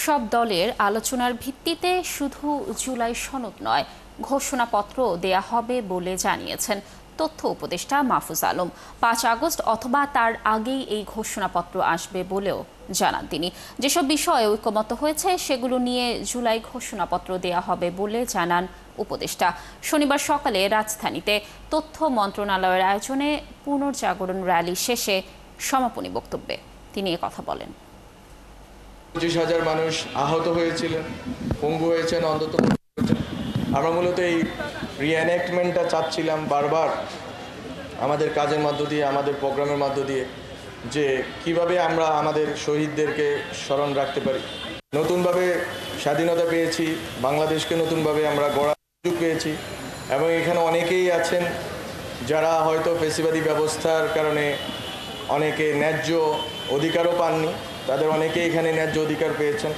সব দলের আলোচনার ভিত্তিতে শুধু জুলাই সনদ নয়, ঘোষণাপত্র দেয়া হবে বলে জানিয়েছেন তথ্য উপদেষ্টা মাহফুজ আলম। ৫ আগস্ট অথবা তার আগেই এই ঘোষণাপত্র আসবে বলেও জানান তিনি। যেসব বিষয়ে ঐকমত্য হয়েছে সেগুলো নিয়ে জুলাই ঘোষণাপত্র দেয়া হবে বলে জানান উপদেষ্টা। শনিবার সকালে রাজধানীতে তথ্য মন্ত্রণালয়ের আয়োজনে পুনর্জাগরণ র্যালি শেষে সমাপনী বক্তব্যে তিনি কথা বলেন। ২৫,০০০ মানুষ আহত হয়েছিলেন, পঙ্গু হয়েছেন, অন্তত আমরা মূলত এই রিএনএক্টমেন্টটা চাচ্ছিলাম বারবার আমাদের কাজের মধ্য দিয়ে, আমাদের প্রোগ্রামের মধ্য দিয়ে, যে কিভাবে আমরা আমাদের শহীদদেরকে স্মরণ রাখতে পারি। নতুনভাবে স্বাধীনতা পেয়েছি, বাংলাদেশকে নতুনভাবে আমরা গড়ার সুযোগ পেয়েছি এবং এখানে অনেকেই আছেন যারা হয়তো ফ্যাসিবাদী ব্যবস্থার কারণে অনেকে ন্যায্য অধিকারও পাননি, তাদের অনেকেই এখানে ন্যায্য অধিকার পেয়েছেন।